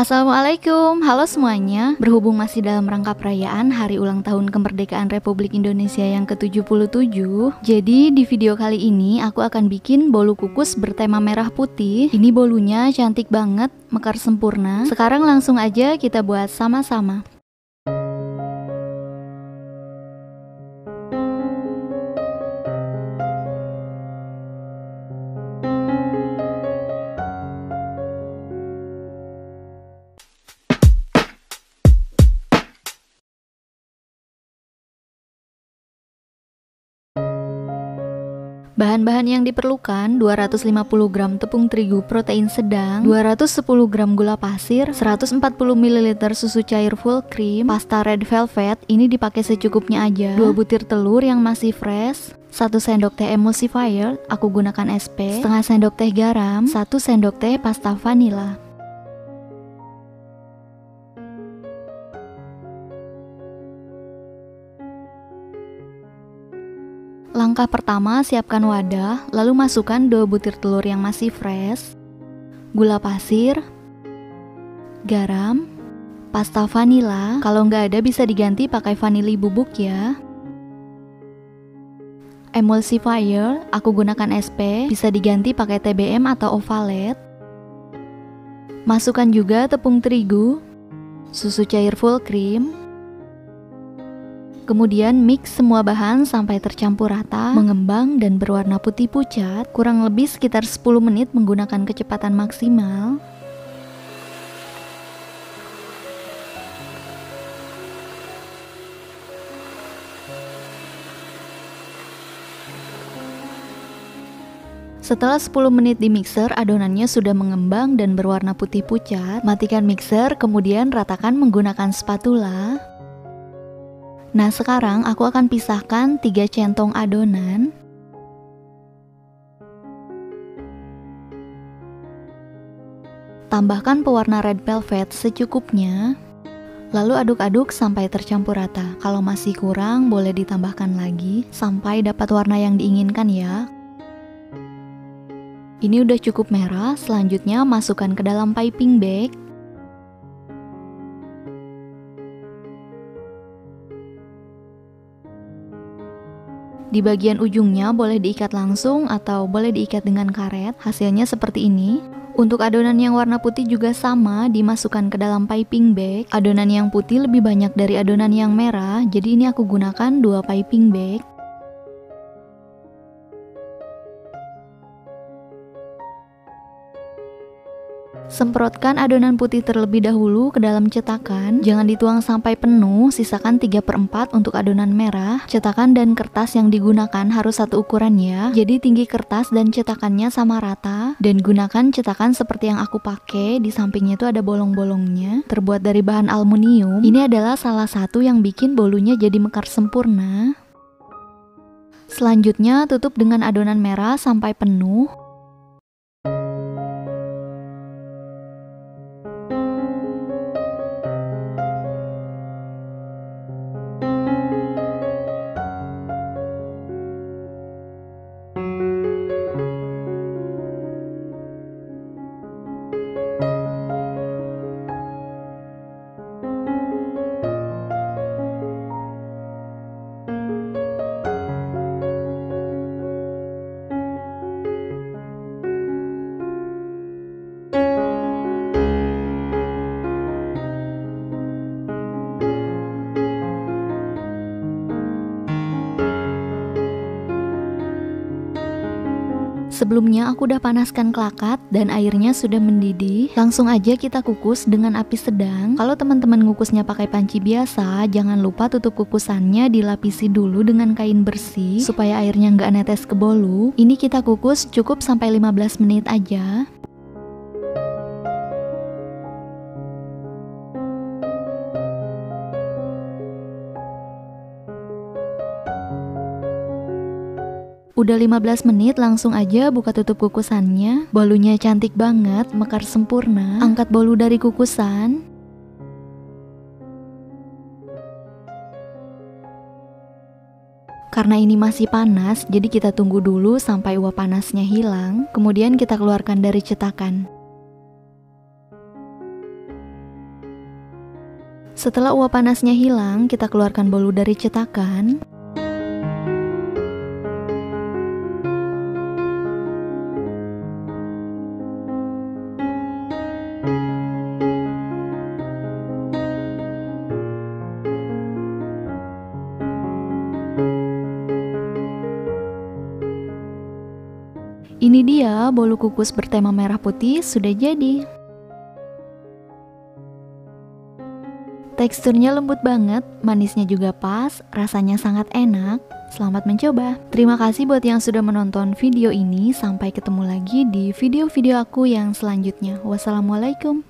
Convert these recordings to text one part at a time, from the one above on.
Assalamualaikum, halo semuanya. Berhubung masih dalam rangka perayaan Hari Ulang Tahun Kemerdekaan Republik Indonesia yang ke-77, jadi di video kali ini aku akan bikin bolu kukus bertema merah putih. Ini bolunya cantik banget, mekar sempurna. Sekarang langsung aja kita buat sama-sama. Bahan-bahan yang diperlukan: 250 gram tepung terigu protein sedang, 210 gram gula pasir, 140 ml susu cair full cream, pasta red velvet, ini dipakai secukupnya aja, 2 butir telur yang masih fresh, 1 sendok teh emulsifier, aku gunakan SP, setengah sendok teh garam, 1 sendok teh pasta vanila. Langkah pertama, siapkan wadah, lalu masukkan 2 butir telur yang masih fresh, gula pasir, garam, pasta vanila, kalau nggak ada bisa diganti pakai vanili bubuk ya. Emulsifier, aku gunakan SP, bisa diganti pakai TBM atau Ovalet. Masukkan juga tepung terigu, susu cair full cream. Kemudian mix semua bahan sampai tercampur rata, mengembang dan berwarna putih pucat, kurang lebih sekitar 10 menit menggunakan kecepatan maksimal. Setelah 10 menit di mixer, adonannya sudah mengembang dan berwarna putih pucat. Matikan mixer, kemudian ratakan menggunakan spatula. Nah, sekarang aku akan pisahkan 3 centong adonan. Tambahkan pewarna red velvet secukupnya. Lalu aduk-aduk sampai tercampur rata. Kalau masih kurang, boleh ditambahkan lagi sampai dapat warna yang diinginkan ya. Ini udah cukup merah, selanjutnya masukkan ke dalam piping bag. Di bagian ujungnya boleh diikat langsung atau boleh diikat dengan karet, hasilnya seperti ini. Untuk adonan yang warna putih juga sama, dimasukkan ke dalam piping bag. Adonan yang putih lebih banyak dari adonan yang merah, jadi ini aku gunakan 2 piping bag. Semprotkan adonan putih terlebih dahulu ke dalam cetakan, jangan dituang sampai penuh, sisakan 3/4 untuk adonan merah. Cetakan dan kertas yang digunakan harus satu ukuran ya, jadi tinggi kertas dan cetakannya sama rata. Dan gunakan cetakan seperti yang aku pakai, di sampingnya itu ada bolong-bolongnya, terbuat dari bahan aluminium. Ini adalah salah satu yang bikin bolunya jadi mekar sempurna. Selanjutnya tutup dengan adonan merah sampai penuh. Sebelumnya aku udah panaskan kelakat dan airnya sudah mendidih. Langsung aja kita kukus dengan api sedang. Kalau teman-teman ngukusnya pakai panci biasa, jangan lupa tutup kukusannya dilapisi dulu dengan kain bersih supaya airnya nggak netes ke bolu. Ini kita kukus cukup sampai 15 menit aja. Udah 15 menit, langsung aja buka tutup kukusannya. Bolunya cantik banget, mekar sempurna. Angkat bolu dari kukusan. Karena ini masih panas, jadi kita tunggu dulu sampai uap panasnya hilang. Kemudian kita keluarkan dari cetakan. Setelah uap panasnya hilang, kita keluarkan bolu dari cetakan. Ini dia bolu kukus bertema merah putih sudah jadi. Teksturnya lembut banget, manisnya juga pas, rasanya sangat enak. Selamat mencoba. Terima kasih buat yang sudah menonton video ini. Sampai ketemu lagi di video-video aku yang selanjutnya. Wassalamualaikum.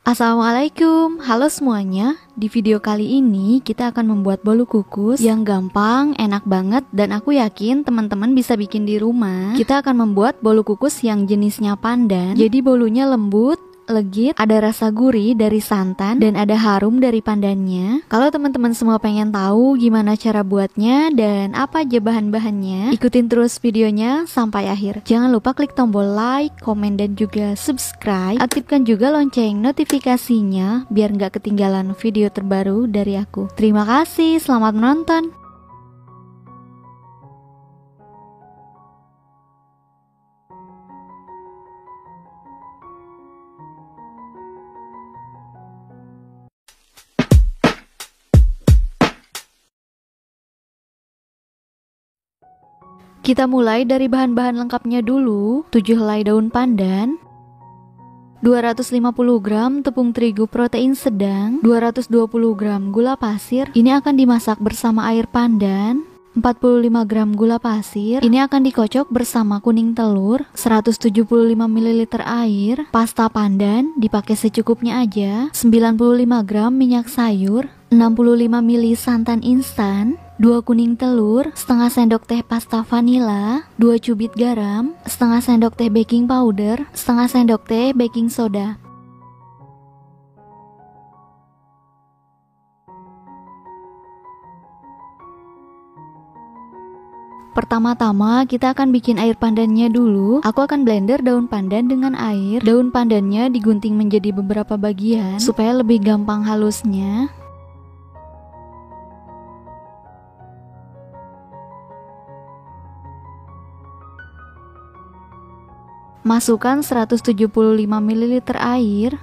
Assalamualaikum, halo semuanya. Di video kali ini kita akan membuat bolu kukus yang gampang, enak banget, dan aku yakin teman-teman bisa bikin di rumah. Kita akan membuat bolu kukus yang jenisnya pandan. Jadi bolunya lembut, legit, ada rasa gurih dari santan, dan ada harum dari pandannya. Kalau teman-teman semua pengen tahu gimana cara buatnya dan apa aja bahan-bahannya, ikutin terus videonya sampai akhir. Jangan lupa klik tombol like, komen, dan juga subscribe. Aktifkan juga lonceng notifikasinya biar nggak ketinggalan video terbaru dari aku. Terima kasih, selamat menonton. Kita mulai dari bahan-bahan lengkapnya dulu. 7 helai daun pandan, 250 gram tepung terigu protein sedang, 220 gram gula pasir. Ini akan dimasak bersama air pandan. 45 gram gula pasir. Ini akan dikocok bersama kuning telur. 175 ml air. Pasta pandan dipakai secukupnya aja. 95 gram minyak sayur, 65 ml santan instan, 2 kuning telur, setengah sendok teh pasta vanila, 2 cubit garam, setengah sendok teh baking powder, setengah sendok teh baking soda. Pertama-tama kita akan bikin air pandannya dulu. Aku akan blender daun pandan dengan air. Daun pandannya digunting menjadi beberapa bagian supaya lebih gampang halusnya. Masukkan 175 ml air.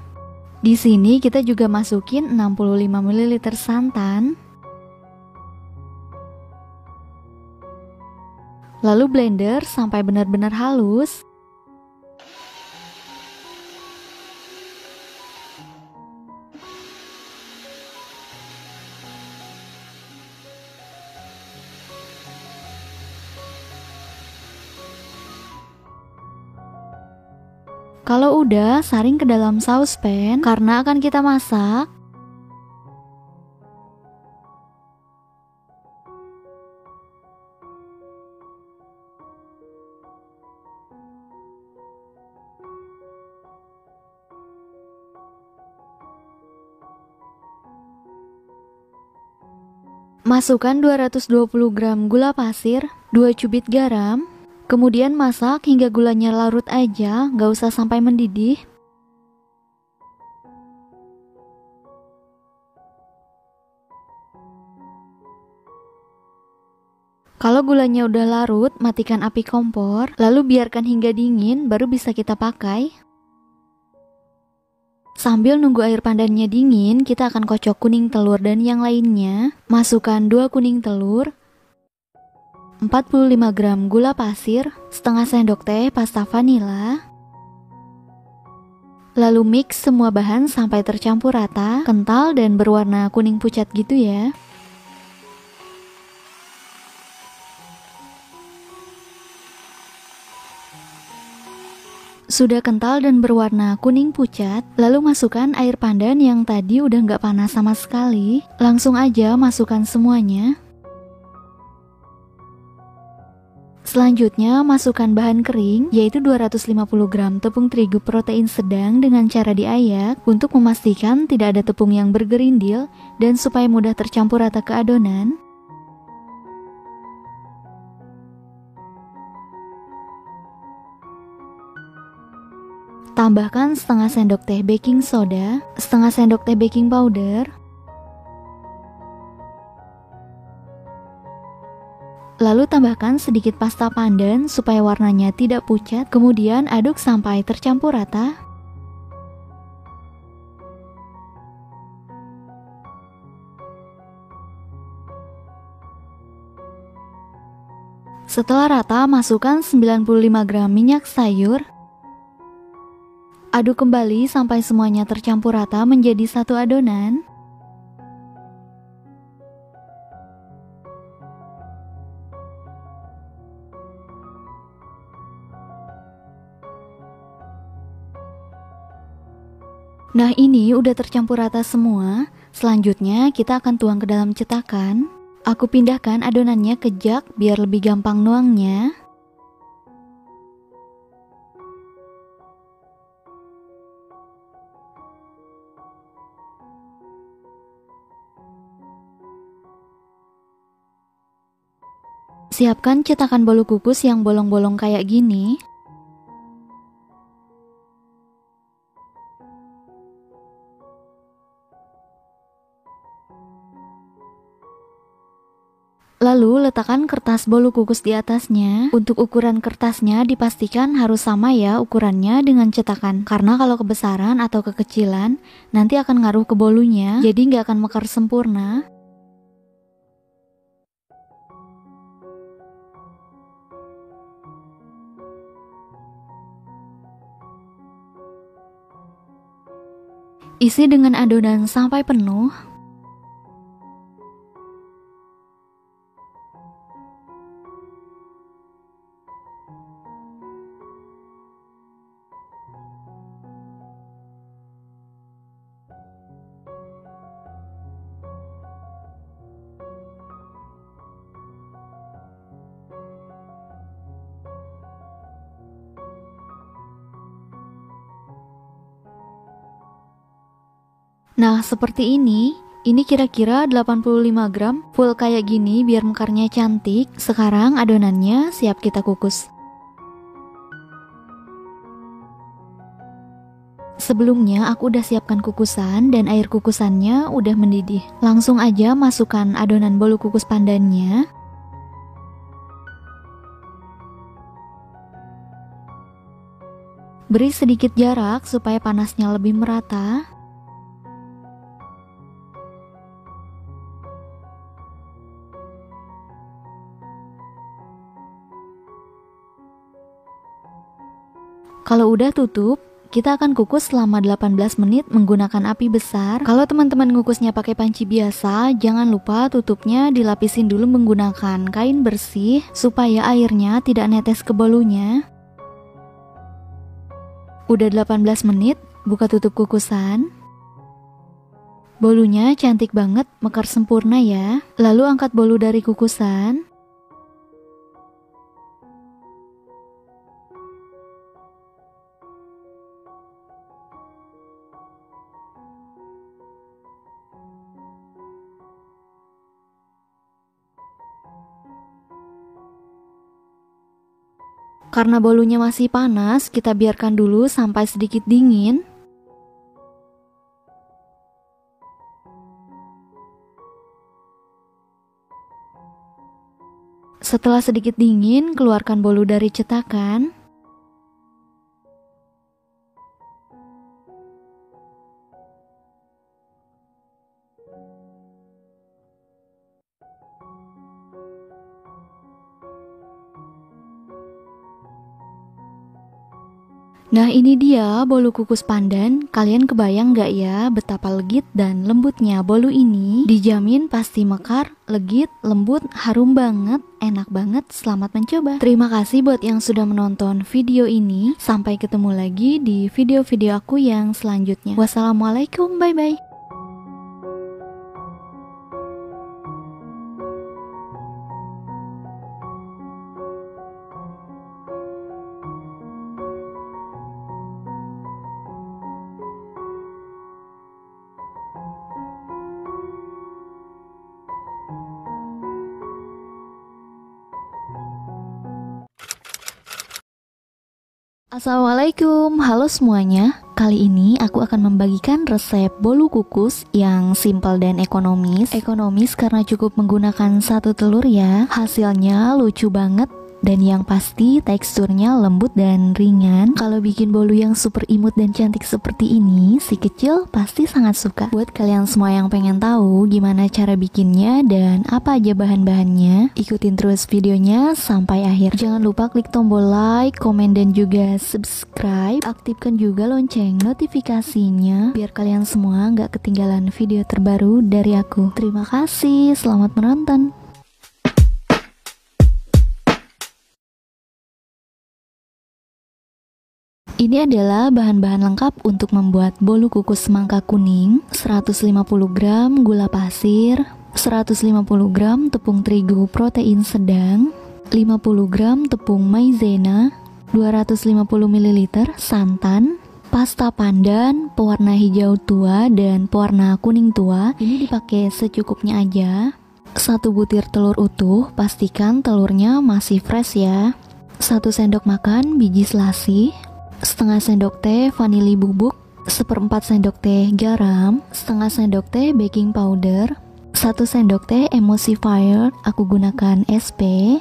Di sini kita juga masukin 65 ml santan. Lalu blender sampai benar-benar halus. Kalau udah, saring ke dalam saucepan karena akan kita masak. Masukkan 220 gram gula pasir, 2 cubit garam, kemudian masak hingga gulanya larut aja, nggak usah sampai mendidih. Kalau gulanya udah larut, matikan api kompor, lalu biarkan hingga dingin, baru bisa kita pakai. Sambil nunggu air pandannya dingin, kita akan kocok kuning telur dan yang lainnya. Masukkan 2 kuning telur, 45 gram gula pasir, setengah sendok teh pasta vanila. Lalu mix semua bahan sampai tercampur rata, kental dan berwarna kuning pucat gitu ya. Sudah kental dan berwarna kuning pucat, lalu masukkan air pandan yang tadi udah nggak panas sama sekali. Langsung aja masukkan semuanya. Selanjutnya, masukkan bahan kering, yaitu 250 gram tepung terigu protein sedang dengan cara diayak untuk memastikan tidak ada tepung yang bergerindil dan supaya mudah tercampur rata ke adonan. Tambahkan setengah sendok teh baking soda, setengah sendok teh baking powder, lalu tambahkan sedikit pasta pandan supaya warnanya tidak pucat, kemudian aduk sampai tercampur rata. Setelah rata, masukkan 95 gram minyak sayur. Aduk kembali sampai semuanya tercampur rata menjadi satu adonan. Nah, ini udah tercampur rata semua. Selanjutnya kita akan tuang ke dalam cetakan. Aku pindahkan adonannya ke jug biar lebih gampang nuangnya. Siapkan cetakan bolu kukus yang bolong-bolong kayak gini. Lalu letakkan kertas bolu kukus di atasnya. Untuk ukuran kertasnya dipastikan harus sama ya ukurannya dengan cetakan, karena kalau kebesaran atau kekecilan nanti akan ngaruh ke bolunya, jadi nggak akan mekar sempurna. Isi dengan adonan sampai penuh. Nah, seperti ini. Ini kira-kira 85 gram full kayak gini biar mekarnya cantik. Sekarang adonannya siap kita kukus. Sebelumnya aku udah siapkan kukusan dan air kukusannya udah mendidih. Langsung aja masukkan adonan bolu kukus pandannya. Beri sedikit jarak supaya panasnya lebih merata. Kalau udah tutup, kita akan kukus selama 18 menit menggunakan api besar. Kalau teman-teman ngukusnya pakai panci biasa, jangan lupa tutupnya dilapisin dulu menggunakan kain bersih supaya airnya tidak netes ke bolunya. Udah 18 menit, buka tutup kukusan. Bolunya cantik banget, mekar sempurna ya. Lalu angkat bolu dari kukusan. Karena bolunya masih panas, kita biarkan dulu sampai sedikit dingin. Setelah sedikit dingin, keluarkan bolu dari cetakan. Nah, ini dia bolu kukus pandan. Kalian kebayang gak ya betapa legit dan lembutnya bolu ini? Dijamin pasti mekar, legit, lembut, harum banget, enak banget. Selamat mencoba. Terima kasih buat yang sudah menonton video ini. Sampai ketemu lagi di video-video aku yang selanjutnya. Wassalamualaikum, bye-bye. Assalamualaikum, halo semuanya. Kali ini aku akan membagikan resep bolu kukus yang simpel dan ekonomis. Ekonomis karena cukup menggunakan satu telur ya. Hasilnya lucu banget. Dan yang pasti teksturnya lembut dan ringan. Kalau bikin bolu yang super imut dan cantik seperti ini, si kecil pasti sangat suka. Buat kalian semua yang pengen tahu gimana cara bikinnya dan apa aja bahan-bahannya, ikutin terus videonya sampai akhir. Jangan lupa klik tombol like, komen, dan juga subscribe. Aktifkan juga lonceng notifikasinya biar kalian semua nggak ketinggalan video terbaru dari aku. Terima kasih, selamat menonton. Ini adalah bahan-bahan lengkap untuk membuat bolu kukus semangka kuning. 150 gram gula pasir, 150 gram tepung terigu protein sedang, 50 gram tepung maizena, 250 ml santan, pasta pandan, pewarna hijau tua dan pewarna kuning tua. Ini dipakai secukupnya aja. 1 butir telur utuh, pastikan telurnya masih fresh ya. 1 sendok makan biji selasi, setengah sendok teh vanili bubuk, 1/4 sendok teh garam, setengah sendok teh baking powder, 1 sendok teh emulsifier, aku gunakan SP,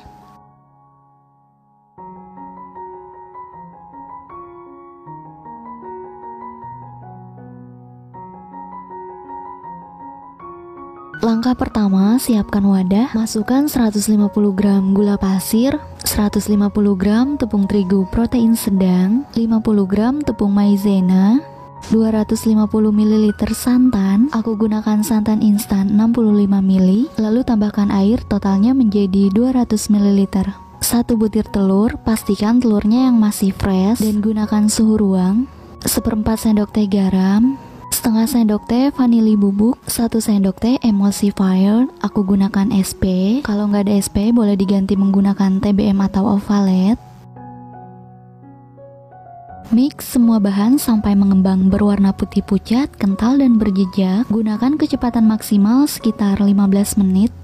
Langkah pertama, siapkan wadah, masukkan 150 gram gula pasir, 150 gram tepung terigu protein sedang, 50 gram tepung maizena, 250 ml santan, aku gunakan santan instan 65 ml, lalu tambahkan air totalnya menjadi 200 ml. 1 butir telur, pastikan telurnya yang masih fresh dan gunakan suhu ruang. 1/4 sendok teh garam, setengah sendok teh vanili bubuk, 1 sendok teh emulsifier, aku gunakan SP. Kalau nggak ada SP boleh diganti menggunakan TBM atau ovalet. Mix semua bahan sampai mengembang berwarna putih pucat, kental dan berjejak. Gunakan kecepatan maksimal sekitar 15 menit.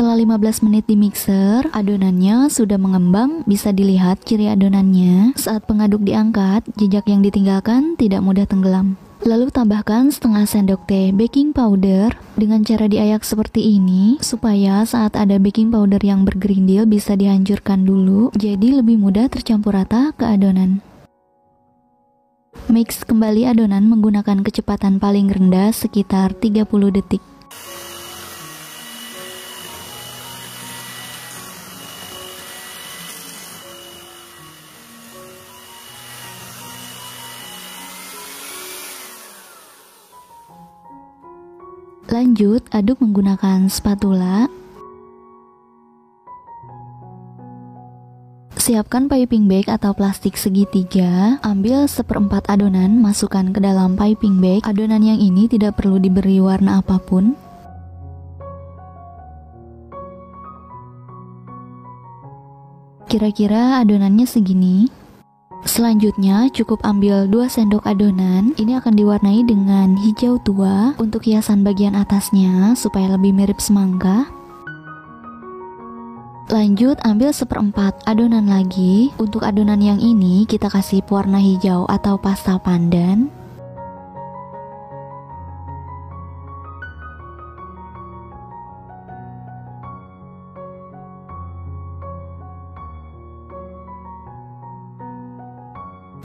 Setelah 15 menit di mixer, adonannya sudah mengembang, bisa dilihat ciri adonannya. Saat pengaduk diangkat, jejak yang ditinggalkan tidak mudah tenggelam. Lalu tambahkan setengah sendok teh baking powder dengan cara diayak seperti ini supaya saat ada baking powder yang bergerindil bisa dihancurkan dulu, jadi lebih mudah tercampur rata ke adonan. Mix kembali adonan menggunakan kecepatan paling rendah sekitar 30 detik. Lanjut, aduk menggunakan spatula. Siapkan piping bag atau plastik segitiga. Ambil 1/4 adonan, masukkan ke dalam piping bag. Adonan yang ini tidak perlu diberi warna apapun. Kira-kira adonannya segini. Selanjutnya cukup ambil 2 sendok adonan. Ini akan diwarnai dengan hijau tua untuk hiasan bagian atasnya supaya lebih mirip semangka. Lanjut ambil 1/4 adonan lagi. Untuk adonan yang ini kita kasih pewarna hijau atau pasta pandan.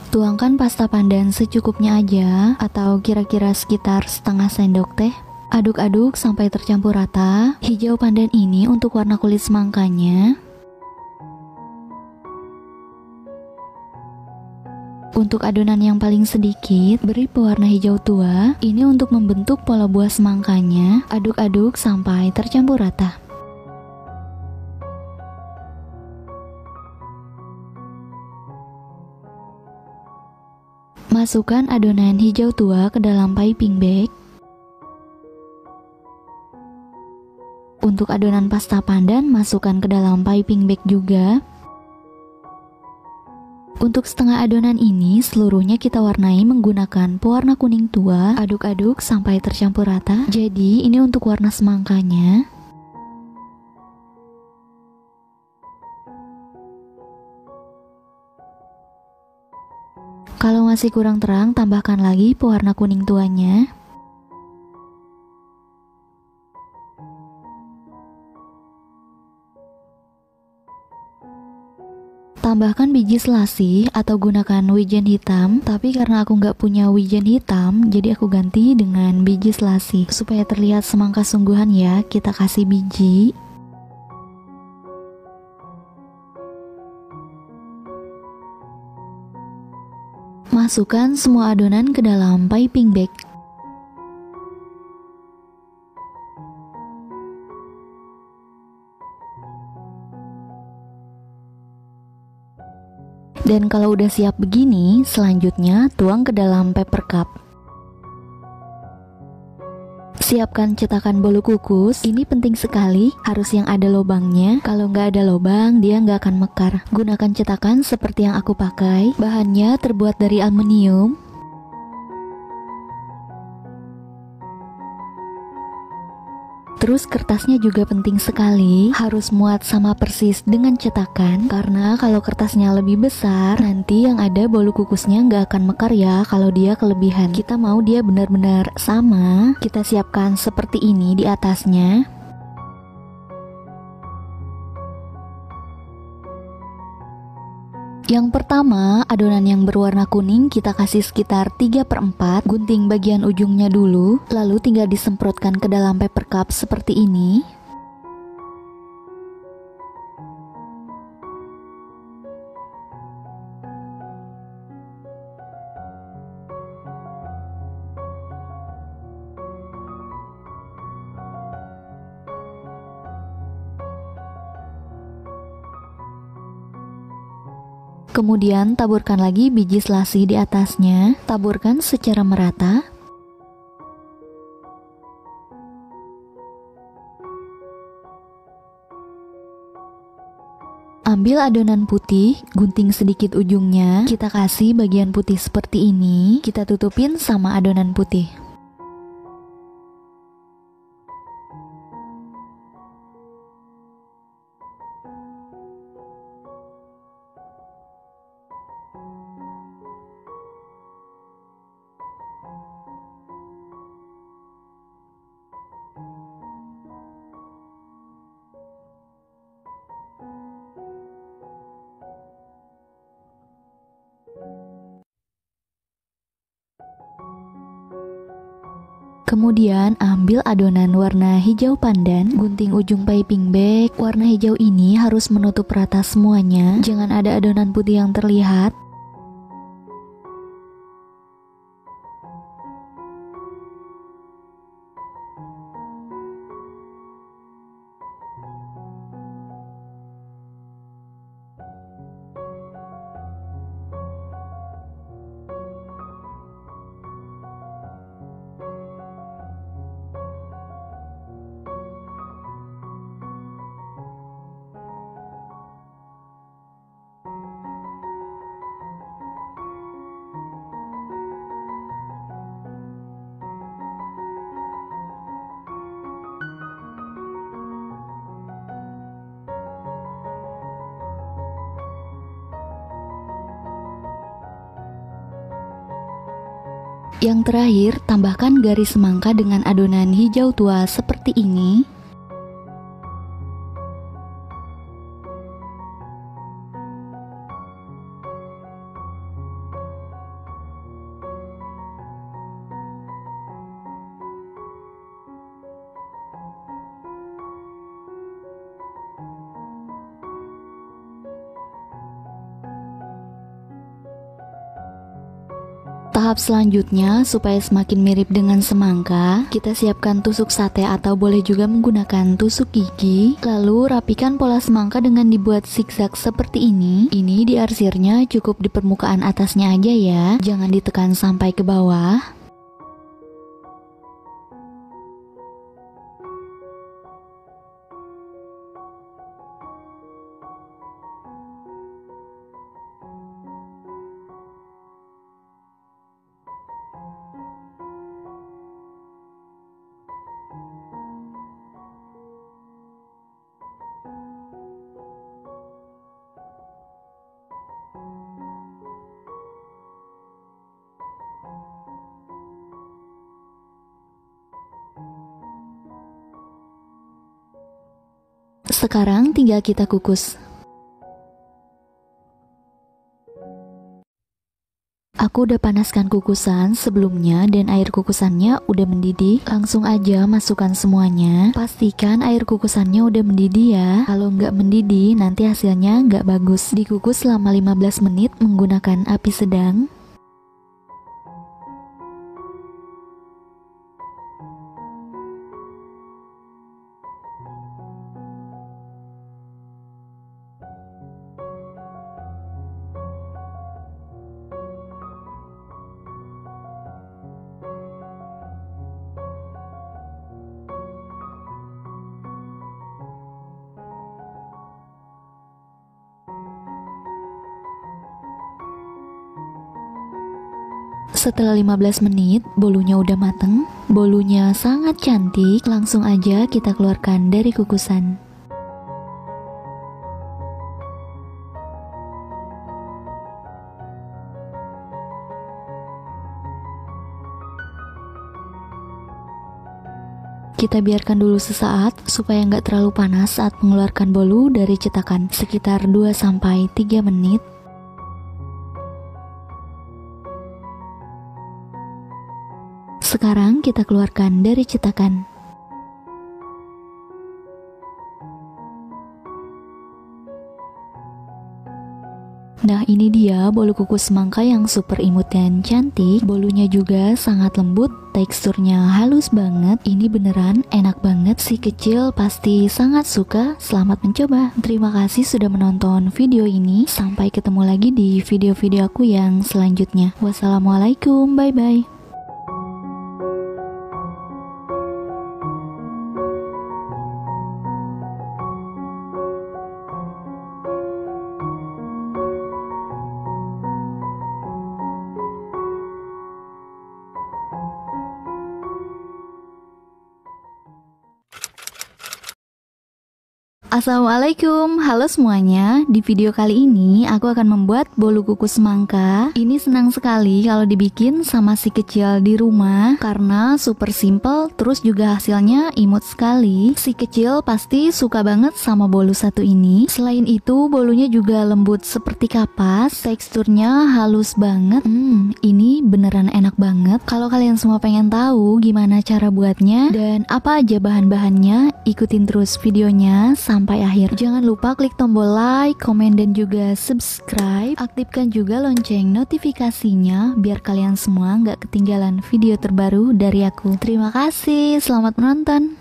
Tuangkan pasta pandan secukupnya aja atau kira-kira sekitar setengah sendok teh. Aduk-aduk sampai tercampur rata. Hijau pandan ini untuk warna kulit semangkanya. Untuk adonan yang paling sedikit, beri pewarna hijau tua. Ini untuk membentuk pola buah semangkanya. Aduk-aduk sampai tercampur rata. Masukkan adonan hijau tua ke dalam piping bag. Untuk adonan pasta pandan, masukkan ke dalam piping bag juga. Untuk setengah adonan ini, seluruhnya kita warnai menggunakan pewarna kuning tua. Aduk-aduk sampai tercampur rata. Jadi, ini untuk warna semangkanya. Kalau masih kurang terang, tambahkan lagi pewarna kuning tuanya. Tambahkan biji selasih atau gunakan wijen hitam, tapi karena aku nggak punya wijen hitam, jadi aku ganti dengan biji selasih. Supaya terlihat semangka sungguhan ya, kita kasih biji. Masukkan semua adonan ke dalam piping bag. Dan kalau udah siap begini, selanjutnya tuang ke dalam paper cup. Siapkan cetakan bolu kukus. Ini penting sekali, harus yang ada lubangnya. Kalau nggak ada lubang, dia nggak akan mekar. Gunakan cetakan seperti yang aku pakai. Bahannya terbuat dari aluminium. Terus kertasnya juga penting sekali, harus muat sama persis dengan cetakan, karena kalau kertasnya lebih besar, nanti yang ada bolu kukusnya nggak akan mekar ya kalau dia kelebihan. Kita mau dia benar-benar sama, kita siapkan seperti ini di atasnya. Yang pertama, adonan yang berwarna kuning kita kasih sekitar 3/4, gunting bagian ujungnya dulu, lalu tinggal disemprotkan ke dalam paper cup seperti ini. Kemudian taburkan lagi biji selasih di atasnya, taburkan secara merata. Ambil adonan putih, gunting sedikit ujungnya, kita kasih bagian putih seperti ini, kita tutupin sama adonan putih. Kemudian ambil adonan warna hijau pandan, gunting ujung piping bag. Warna hijau ini harus menutup rata semuanya, jangan ada adonan putih yang terlihat. Yang terakhir, tambahkan garis semangka dengan adonan hijau tua seperti ini. Tahap selanjutnya, supaya semakin mirip dengan semangka, kita siapkan tusuk sate atau boleh juga menggunakan tusuk gigi. Lalu rapikan pola semangka dengan dibuat zigzag seperti ini. Ini diarsirnya cukup di permukaan atasnya aja ya, jangan ditekan sampai ke bawah. Sekarang tinggal kita kukus. Aku udah panaskan kukusan sebelumnya dan air kukusannya udah mendidih. Langsung aja masukkan semuanya. Pastikan air kukusannya udah mendidih ya. Kalau nggak mendidih nanti hasilnya nggak bagus. Dikukus selama 15 menit menggunakan api sedang. Setelah 15 menit, bolunya udah mateng. Bolunya sangat cantik, langsung aja kita keluarkan dari kukusan. Kita biarkan dulu sesaat supaya nggak terlalu panas saat mengeluarkan bolu dari cetakan, sekitar 2-3 menit. Sekarang kita keluarkan dari cetakan. Nah, ini dia bolu kukus semangka yang super imut dan cantik. Bolunya juga sangat lembut, teksturnya halus banget. Ini beneran enak banget, si kecil pasti sangat suka. Selamat mencoba. Terima kasih sudah menonton video ini. Sampai ketemu lagi di video-video aku yang selanjutnya. Wassalamualaikum, bye-bye. Assalamualaikum, halo semuanya. Di video kali ini aku akan membuat bolu kukus semangka. Ini senang sekali kalau dibikin sama si kecil di rumah karena super simple, terus juga hasilnya imut sekali. Si kecil pasti suka banget sama bolu satu ini. Selain itu bolunya juga lembut seperti kapas, teksturnya halus banget. Ini beneran enak banget. Kalau kalian semua pengen tahu gimana cara buatnya dan apa aja bahan-bahannya, ikutin terus videonya sampai akhir. Jangan lupa klik tombol like, komen, dan juga subscribe. Aktifkan juga lonceng notifikasinya biar kalian semua nggak ketinggalan video terbaru dari aku. Terima kasih, selamat menonton.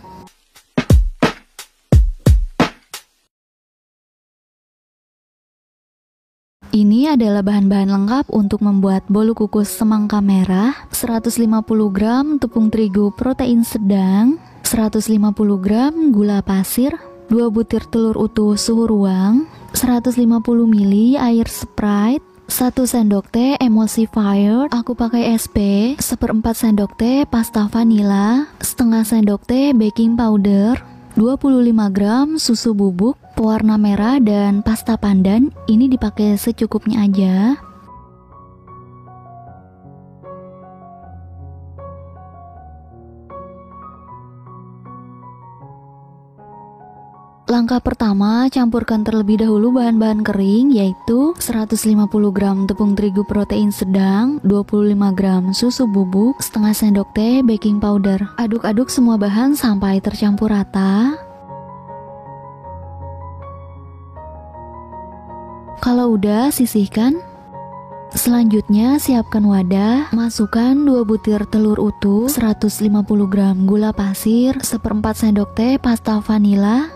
Ini adalah bahan-bahan lengkap untuk membuat bolu kukus semangka merah. 150 gram tepung terigu protein sedang, 150 gram gula pasir, 2 butir telur utuh suhu ruang, 150 ml air Sprite, 1 sendok teh emulsifier, aku pakai SP, 1/4 sendok teh pasta vanila, setengah sendok teh baking powder, 25 gram susu bubuk, pewarna merah, dan pasta pandan. Ini dipakai secukupnya aja. Langkah pertama, campurkan terlebih dahulu bahan-bahan kering, yaitu 150 gram tepung terigu protein sedang, 25 gram susu bubuk, setengah sendok teh baking powder. Aduk-aduk semua bahan sampai tercampur rata. Kalau udah, sisihkan. Selanjutnya siapkan wadah, masukkan 2 butir telur utuh, 150 gram gula pasir, 1/4 sendok teh pasta vanila,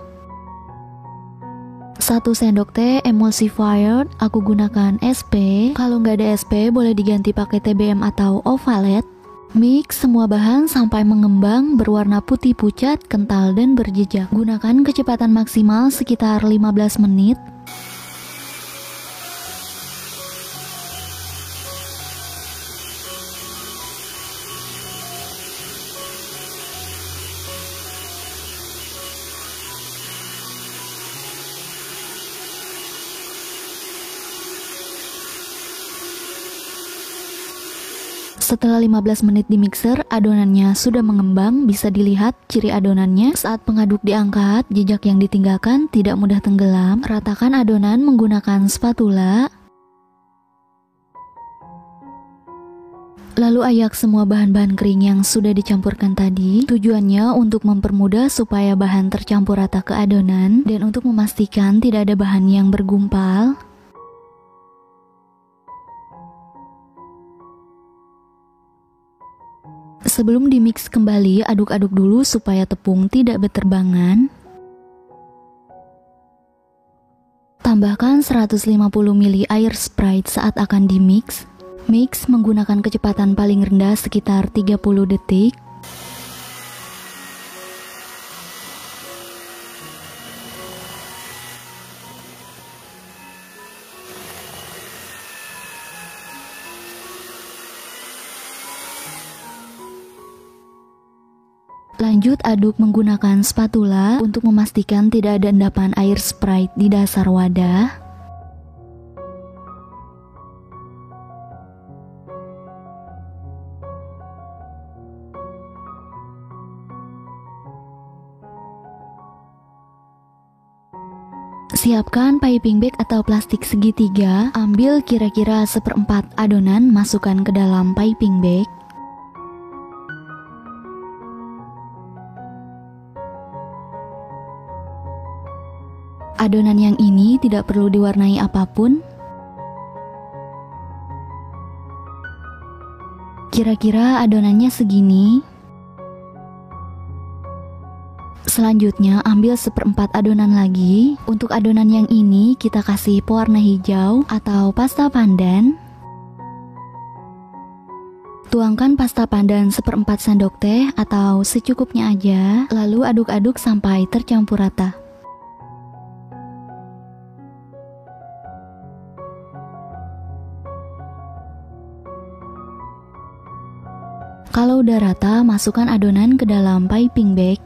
1 sendok teh emulsifier, aku gunakan SP. Kalau nggak ada SP boleh diganti pakai TBM atau Ovalet. Mix semua bahan sampai mengembang, berwarna putih pucat, kental dan berjejak. Gunakan kecepatan maksimal sekitar 15 menit. Setelah 15 menit di mixer, adonannya sudah mengembang, bisa dilihat ciri adonannya. Saat pengaduk diangkat, jejak yang ditinggalkan tidak mudah tenggelam. Ratakan adonan menggunakan spatula. Lalu ayak semua bahan-bahan kering yang sudah dicampurkan tadi. Tujuannya untuk mempermudah supaya bahan tercampur rata ke adonan dan untuk memastikan tidak ada bahan yang bergumpal. Sebelum dimix kembali, aduk-aduk dulu supaya tepung tidak berterbangan. Tambahkan 150 ml air Sprite saat akan dimix. Mix menggunakan kecepatan paling rendah sekitar 30 detik. Lanjut aduk menggunakan spatula untuk memastikan tidak ada endapan air Sprite di dasar wadah. Siapkan piping bag atau plastik segitiga, ambil kira-kira 1/4 adonan, masukkan ke dalam piping bag. Adonan yang ini tidak perlu diwarnai apapun. Kira-kira adonannya segini. Selanjutnya ambil 1/4 adonan lagi. Untuk adonan yang ini kita kasih pewarna hijau atau pasta pandan. Tuangkan pasta pandan 1/4 sendok teh atau secukupnya aja. Lalu aduk-aduk sampai tercampur rata. Kalau udah rata, masukkan adonan ke dalam piping bag.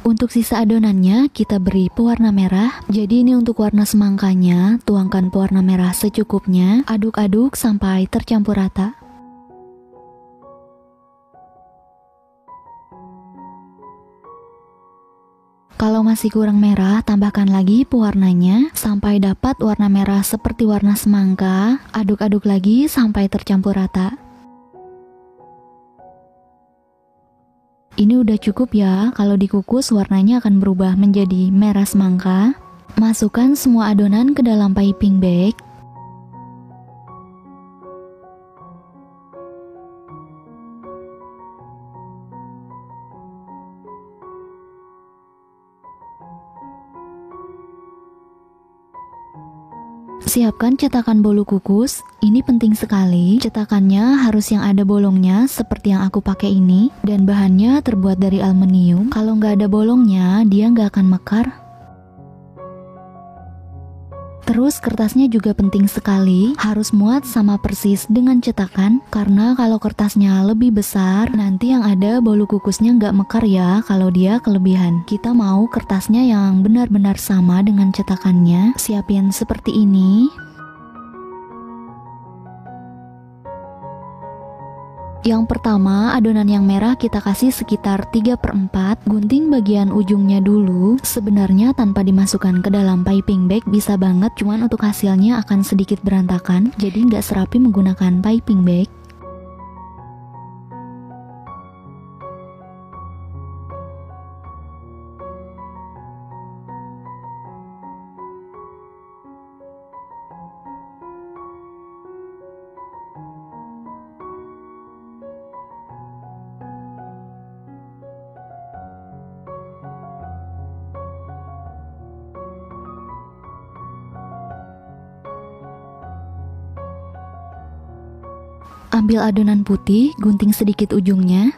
Untuk sisa adonannya kita beri pewarna merah. Jadi ini untuk warna semangkanya, tuangkan pewarna merah secukupnya, aduk-aduk sampai tercampur rata. Kalau masih kurang merah, tambahkan lagi pewarnanya sampai dapat warna merah seperti warna semangka. Aduk-aduk lagi sampai tercampur rata. Ini udah cukup ya, kalau dikukus warnanya akan berubah menjadi merah semangka. Masukkan semua adonan ke dalam piping bag. Siapkan cetakan bolu kukus. Ini penting sekali. Cetakannya harus yang ada bolongnya seperti yang aku pakai ini. Dan bahannya terbuat dari aluminium. Kalau nggak ada bolongnya, dia nggak akan mekar. Terus kertasnya juga penting sekali, harus muat sama persis dengan cetakan. Karena kalau kertasnya lebih besar, nanti yang ada bolu kukusnya nggak mekar ya kalau dia kelebihan. Kita mau kertasnya yang benar-benar sama dengan cetakannya. Siapin seperti ini. Yang pertama, adonan yang merah kita kasih sekitar 3/4. Gunting bagian ujungnya dulu. Sebenarnya tanpa dimasukkan ke dalam piping bag bisa banget, cuman untuk hasilnya akan sedikit berantakan, jadi nggak serapi menggunakan piping bag. Ambil adonan putih, gunting sedikit ujungnya.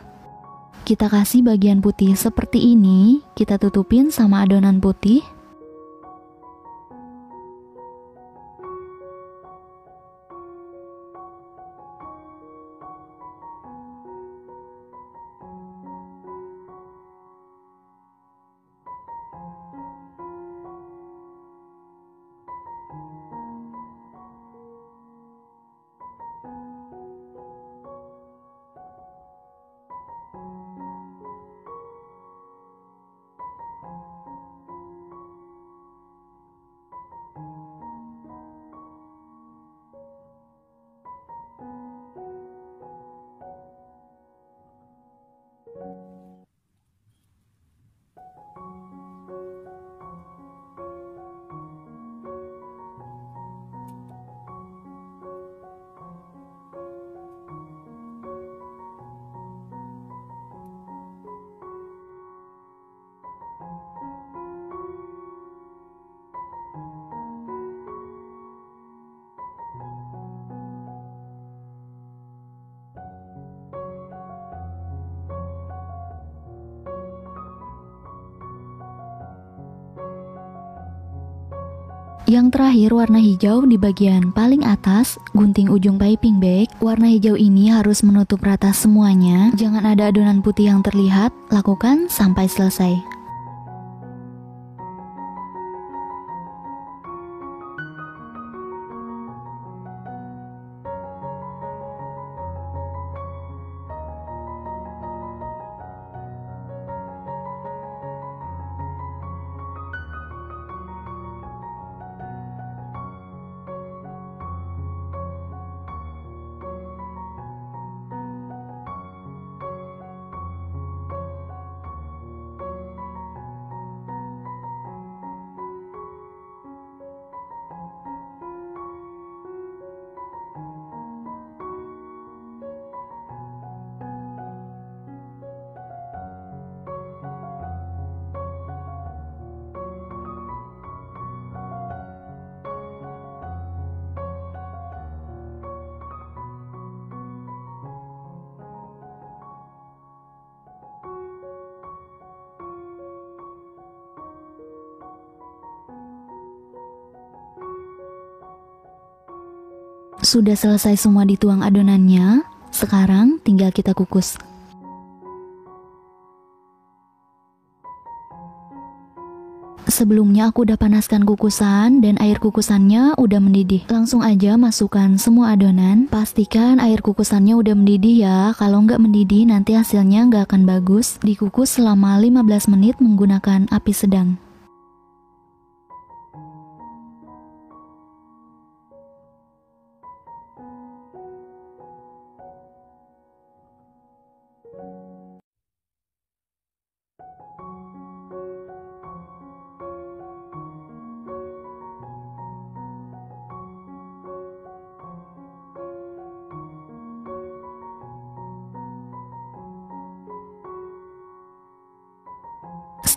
Kita kasih bagian putih seperti ini, kita tutupin sama adonan putih. Yang terakhir warna hijau di bagian paling atas, gunting ujung piping bag. Warna hijau ini harus menutup rata semuanya, jangan ada adonan putih yang terlihat, lakukan sampai selesai. Sudah selesai semua dituang adonannya, sekarang tinggal kita kukus. Sebelumnya aku udah panaskan kukusan dan air kukusannya udah mendidih. Langsung aja masukkan semua adonan. Pastikan air kukusannya udah mendidih ya. Kalau nggak mendidih nanti hasilnya nggak akan bagus. Dikukus selama 15 menit menggunakan api sedang.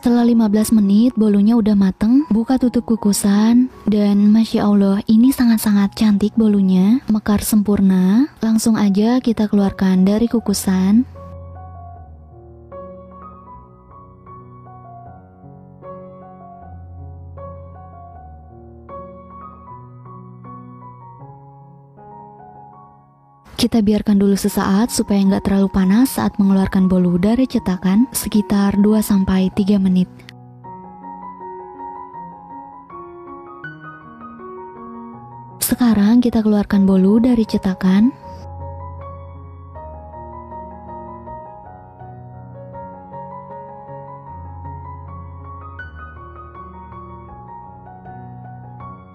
Setelah 15 menit bolunya udah mateng, buka tutup kukusan dan Masya Allah ini sangat-sangat cantik bolunya, mekar sempurna. Langsung aja kita keluarkan dari kukusan. Kita biarkan dulu sesaat supaya nggak terlalu panas saat mengeluarkan bolu dari cetakan, sekitar 2-3 menit. Sekarang kita keluarkan bolu dari cetakan.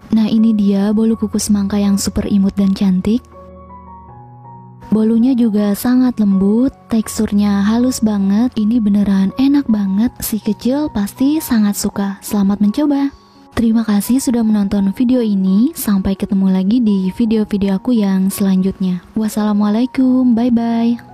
Nah, ini dia bolu kukus semangka yang super imut dan cantik. Bolunya juga sangat lembut, teksturnya halus banget. Ini beneran enak banget. Si kecil pasti sangat suka. Selamat mencoba. Terima kasih sudah menonton video ini. Sampai ketemu lagi di video-video aku yang selanjutnya. Wassalamualaikum, bye-bye.